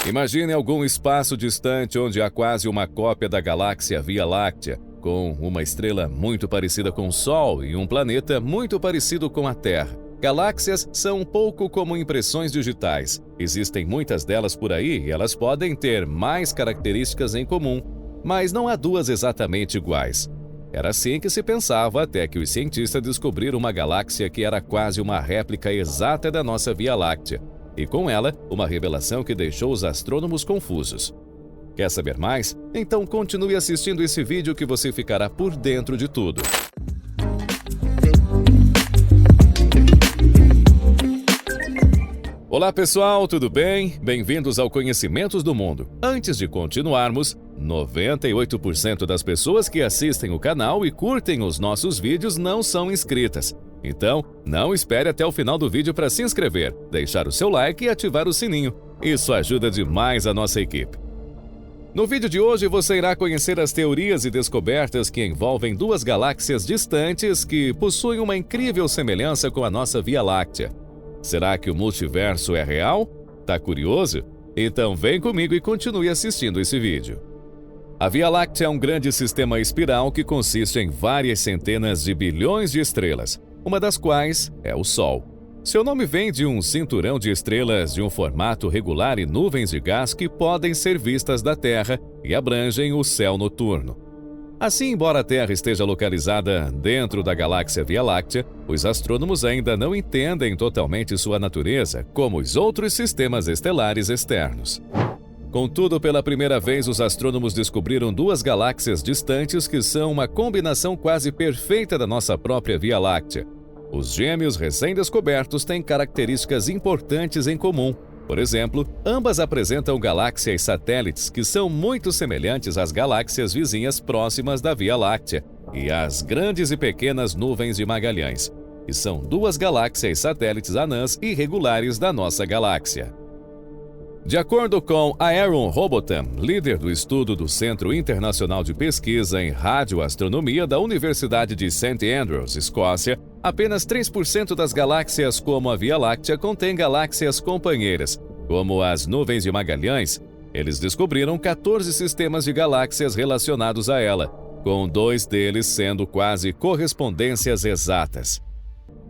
Imagine algum espaço distante onde há quase uma cópia da galáxia Via Láctea, com uma estrela muito parecida com o Sol e um planeta muito parecido com a Terra. Galáxias são um pouco como impressões digitais. Existem muitas delas por aí e elas podem ter mais características em comum, mas não há duas exatamente iguais. Era assim que se pensava até que os cientistas descobriram uma galáxia que era quase uma réplica exata da nossa Via Láctea, e com ela, uma revelação que deixou os astrônomos confusos. Quer saber mais? Então continue assistindo esse vídeo que você ficará por dentro de tudo. Olá pessoal, tudo bem? Bem-vindos ao Conhecimentos do Mundo. Antes de continuarmos, 98% das pessoas que assistem o canal e curtem os nossos vídeos não são inscritas. Então, não espere até o final do vídeo para se inscrever, deixar o seu like e ativar o sininho. Isso ajuda demais a nossa equipe. No vídeo de hoje você irá conhecer as teorias e descobertas que envolvem duas galáxias distantes que possuem uma incrível semelhança com a nossa Via Láctea. Será que o multiverso é real? Tá curioso? Então vem comigo e continue assistindo esse vídeo. A Via Láctea é um grande sistema espiral que consiste em várias centenas de bilhões de estrelas, uma das quais é o Sol. Seu nome vem de um cinturão de estrelas de um formato regular e nuvens de gás que podem ser vistas da Terra e abrangem o céu noturno. Assim, embora a Terra esteja localizada dentro da galáxia Via Láctea, os astrônomos ainda não entendem totalmente sua natureza, como os outros sistemas estelares externos. Contudo, pela primeira vez, os astrônomos descobriram duas galáxias distantes que são uma combinação quase perfeita da nossa própria Via Láctea. Os gêmeos recém-descobertos têm características importantes em comum. Por exemplo, ambas apresentam galáxias satélites que são muito semelhantes às galáxias vizinhas próximas da Via Láctea e às grandes e pequenas nuvens de Magalhães, que são duas galáxias satélites anãs irregulares da nossa galáxia. De acordo com Aaron Robotham, líder do estudo do Centro Internacional de Pesquisa em Radioastronomia da Universidade de St. Andrews, Escócia, apenas 3% das galáxias como a Via Láctea contém galáxias companheiras. Como as nuvens de Magalhães, eles descobriram 14 sistemas de galáxias relacionados a ela, com 2 deles sendo quase correspondências exatas.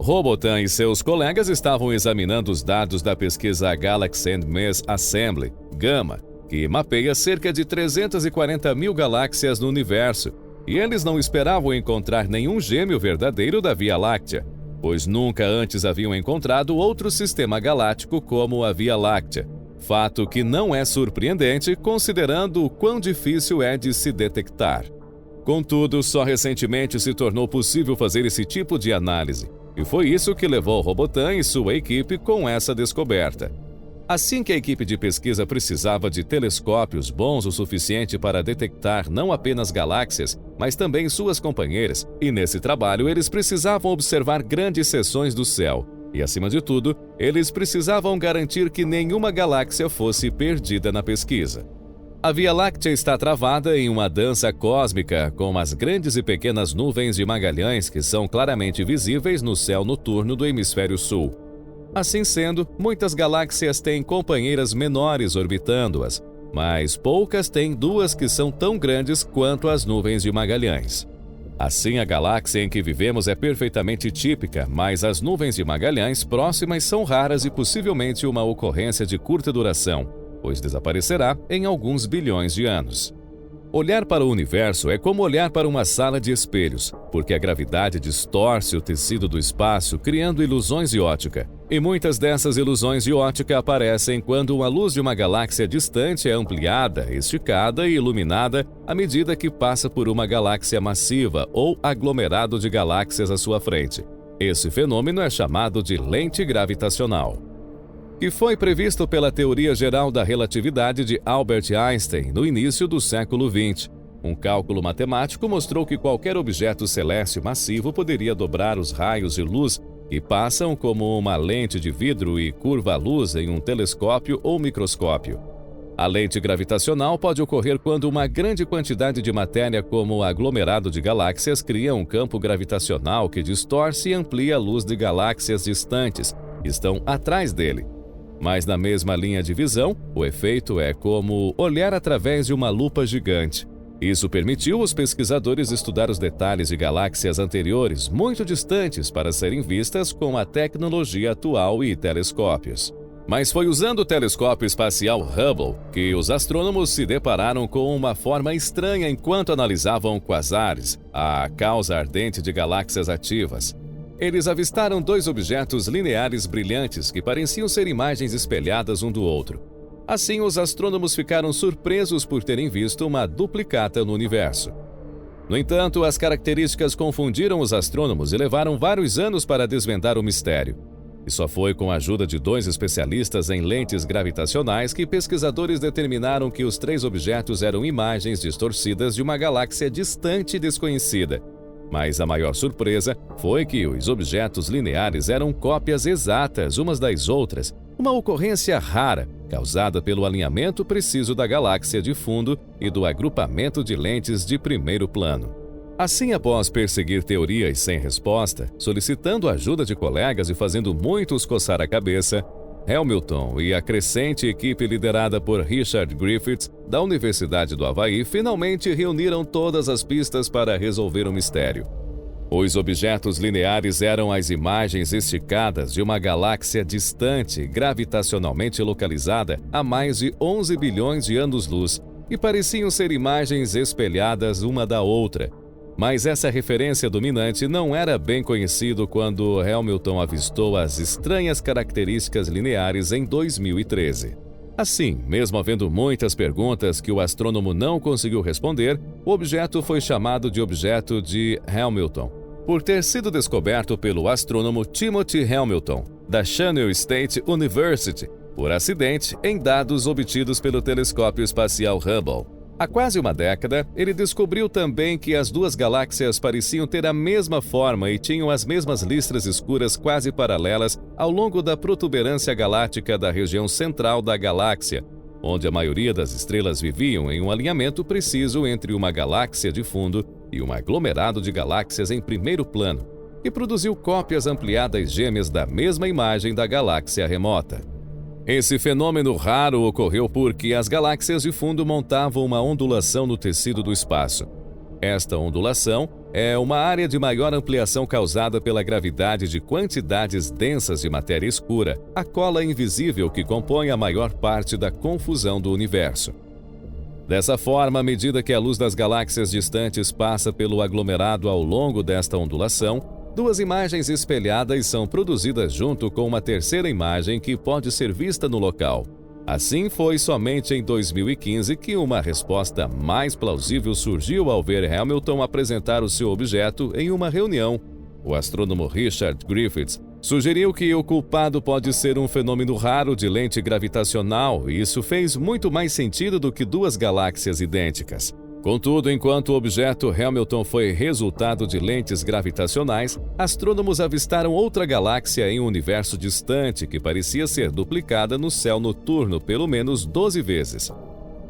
Robotham e seus colegas estavam examinando os dados da pesquisa Galaxy and Mass Assembly, GAMA, que mapeia cerca de 340 mil galáxias no universo, e eles não esperavam encontrar nenhum gêmeo verdadeiro da Via Láctea, pois nunca antes haviam encontrado outro sistema galáctico como a Via Láctea, fato que não é surpreendente considerando o quão difícil é de se detectar. Contudo, só recentemente se tornou possível fazer esse tipo de análise, e foi isso que levou Robotham e sua equipe com essa descoberta. Assim que a equipe de pesquisa precisava de telescópios bons o suficiente para detectar não apenas galáxias, mas também suas companheiras, e nesse trabalho eles precisavam observar grandes seções do céu, e acima de tudo, eles precisavam garantir que nenhuma galáxia fosse perdida na pesquisa. A Via Láctea está travada em uma dança cósmica com as grandes e pequenas nuvens de Magalhães que são claramente visíveis no céu noturno do hemisfério sul. Assim sendo, muitas galáxias têm companheiras menores orbitando-as, mas poucas têm duas que são tão grandes quanto as nuvens de Magalhães. Assim, a galáxia em que vivemos é perfeitamente típica, mas as nuvens de Magalhães próximas são raras e possivelmente uma ocorrência de curta duração, pois desaparecerá em alguns bilhões de anos. Olhar para o universo é como olhar para uma sala de espelhos, porque a gravidade distorce o tecido do espaço, criando ilusões de ótica. E muitas dessas ilusões de ótica aparecem quando a luz de uma galáxia distante é ampliada, esticada e iluminada à medida que passa por uma galáxia massiva ou aglomerado de galáxias à sua frente. Esse fenômeno é chamado de lente gravitacional, que foi previsto pela teoria geral da relatividade de Albert Einstein no início do século XX. Um cálculo matemático mostrou que qualquer objeto celeste massivo poderia dobrar os raios de luz que passam como uma lente de vidro e curva a luz em um telescópio ou microscópio. A lente gravitacional pode ocorrer quando uma grande quantidade de matéria como o aglomerado de galáxias cria um campo gravitacional que distorce e amplia a luz de galáxias distantes que estão atrás dele. Mas na mesma linha de visão, o efeito é como olhar através de uma lupa gigante. Isso permitiu os pesquisadores estudar os detalhes de galáxias anteriores muito distantes para serem vistas com a tecnologia atual e telescópios. Mas foi usando o telescópio espacial Hubble que os astrônomos se depararam com uma forma estranha enquanto analisavam quasares, a causa ardente de galáxias ativas. Eles avistaram dois objetos lineares brilhantes que pareciam ser imagens espelhadas um do outro. Assim, os astrônomos ficaram surpresos por terem visto uma duplicata no universo. No entanto, as características confundiram os astrônomos e levaram vários anos para desvendar o mistério. E só foi com a ajuda de dois especialistas em lentes gravitacionais que pesquisadores determinaram que os três objetos eram imagens distorcidas de uma galáxia distante e desconhecida. Mas a maior surpresa foi que os objetos lineares eram cópias exatas umas das outras, uma ocorrência rara, causada pelo alinhamento preciso da galáxia de fundo e do agrupamento de lentes de primeiro plano. Assim, após perseguir teorias sem resposta, solicitando a ajuda de colegas e fazendo muitos coçar a cabeça, Hamilton e a crescente equipe liderada por Richard Griffiths, da Universidade do Havaí, finalmente reuniram todas as pistas para resolver o mistério. Os objetos lineares eram as imagens esticadas de uma galáxia distante, gravitacionalmente localizada a mais de 11 bilhões de anos-luz, e pareciam ser imagens espelhadas uma da outra. Mas essa referência dominante não era bem conhecido quando Hamilton avistou as estranhas características lineares em 2013. Assim, mesmo havendo muitas perguntas que o astrônomo não conseguiu responder, o objeto foi chamado de objeto de Hamilton, por ter sido descoberto pelo astrônomo Timothy Hamilton, da Channel State University, por acidente em dados obtidos pelo telescópio espacial Hubble. Há quase uma década, ele descobriu também que as duas galáxias pareciam ter a mesma forma e tinham as mesmas listras escuras quase paralelas ao longo da protuberância galáctica da região central da galáxia, onde a maioria das estrelas viviam em um alinhamento preciso entre uma galáxia de fundo e um aglomerado de galáxias em primeiro plano, e produziu cópias ampliadas gêmeas da mesma imagem da galáxia remota. Esse fenômeno raro ocorreu porque as galáxias de fundo montavam uma ondulação no tecido do espaço. Esta ondulação é uma área de maior ampliação causada pela gravidade de quantidades densas de matéria escura, a cola invisível que compõe a maior parte da confusão do universo. Dessa forma, à medida que a luz das galáxias distantes passa pelo aglomerado ao longo desta ondulação, duas imagens espelhadas são produzidas junto com uma terceira imagem que pode ser vista no local. Assim, foi somente em 2015 que uma resposta mais plausível surgiu ao ver Hamilton apresentar o seu objeto em uma reunião. O astrônomo Richard Griffiths sugeriu que o culpado pode ser um fenômeno raro de lente gravitacional, e isso fez muito mais sentido do que duas galáxias idênticas. Contudo, enquanto o objeto Hamilton foi resultado de lentes gravitacionais, astrônomos avistaram outra galáxia em um universo distante que parecia ser duplicada no céu noturno pelo menos 12 vezes.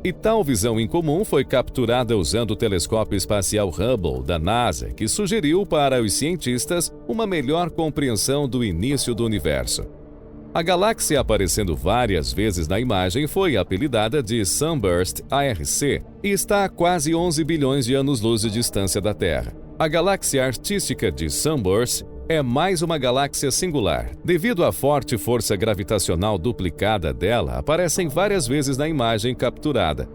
E tal visão incomum foi capturada usando o telescópio espacial Hubble da NASA, que sugeriu para os cientistas uma melhor compreensão do início do universo. A galáxia aparecendo várias vezes na imagem foi apelidada de Sunburst ARC e está a quase 11 bilhões de anos-luz de distância da Terra. A galáxia artística de Sunburst é mais uma galáxia singular. Devido à forte força gravitacional duplicada dela, aparecem várias vezes na imagem capturada.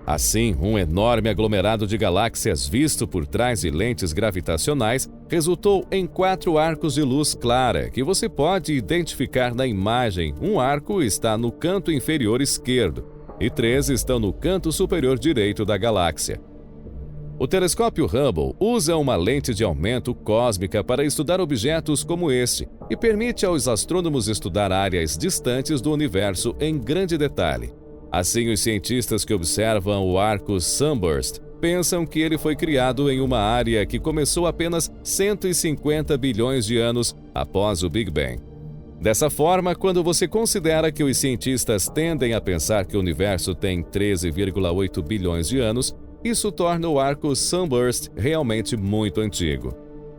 Assim, um enorme aglomerado de galáxias visto por trás de lentes gravitacionais resultou em 4 arcos de luz clara que você pode identificar na imagem. Um arco está no canto inferior esquerdo e 3 estão no canto superior direito da galáxia. O telescópio Hubble usa uma lente de aumento cósmica para estudar objetos como este e permite aos astrônomos estudar áreas distantes do universo em grande detalhe. Assim, os cientistas que observam o arco Sunburst pensam que ele foi criado em uma área que começou apenas 150 bilhões de anos após o Big Bang. Dessa forma, quando você considera que os cientistas tendem a pensar que o universo tem 13,8 bilhões de anos, isso torna o arco Sunburst realmente muito antigo.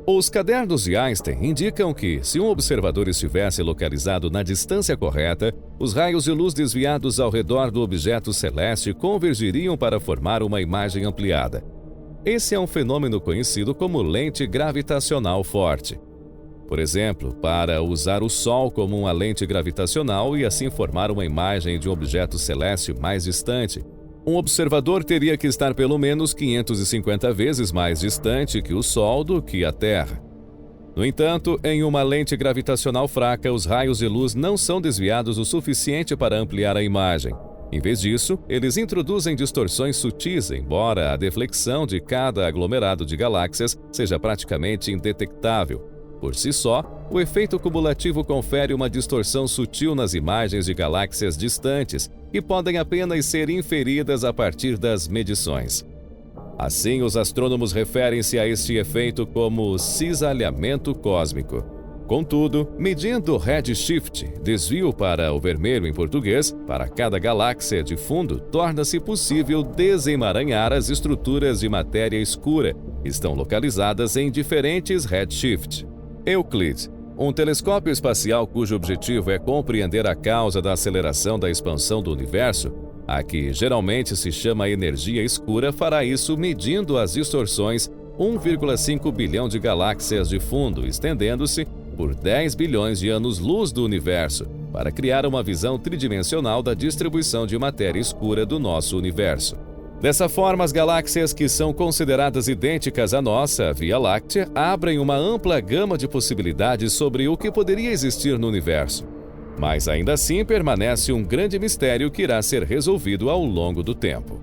Os cadernos de Einstein indicam que, se um observador estivesse localizado na distância correta, os raios de luz desviados ao redor do objeto celeste convergiriam para formar uma imagem ampliada. Esse é um fenômeno conhecido como lente gravitacional forte. Por exemplo, para usar o Sol como uma lente gravitacional e assim formar uma imagem de um objeto celeste mais distante, um observador teria que estar pelo menos 550 vezes mais distante que o Sol do que a Terra. No entanto, em uma lente gravitacional fraca, os raios de luz não são desviados o suficiente para ampliar a imagem. Em vez disso, eles introduzem distorções sutis, embora a deflexão de cada aglomerado de galáxias seja praticamente indetectável. Por si só, o efeito cumulativo confere uma distorção sutil nas imagens de galáxias distantes, que podem apenas ser inferidas a partir das medições. Assim, os astrônomos referem-se a este efeito como cisalhamento cósmico. Contudo, medindo redshift, desvio para o vermelho em português, para cada galáxia de fundo, torna-se possível desemaranhar as estruturas de matéria escura, que estão localizadas em diferentes redshift. Euclid, um telescópio espacial cujo objetivo é compreender a causa da aceleração da expansão do universo, a que geralmente se chama energia escura, fará isso medindo as distorções 1,5 bilhão de galáxias de fundo, estendendo-se por 10 bilhões de anos-luz do universo, para criar uma visão tridimensional da distribuição de matéria escura do nosso universo. Dessa forma, as galáxias que são consideradas idênticas à nossa Via Láctea abrem uma ampla gama de possibilidades sobre o que poderia existir no universo. Mas ainda assim permanece um grande mistério que irá ser resolvido ao longo do tempo.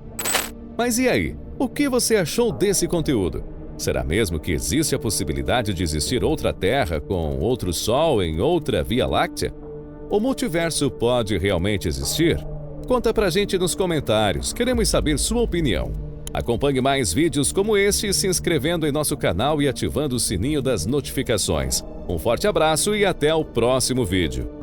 Mas e aí? O que você achou desse conteúdo? Será mesmo que existe a possibilidade de existir outra Terra com outro Sol em outra Via Láctea? O multiverso pode realmente existir? Conta pra gente nos comentários, queremos saber sua opinião. Acompanhe mais vídeos como este se inscrevendo em nosso canal e ativando o sininho das notificações. Um forte abraço e até o próximo vídeo.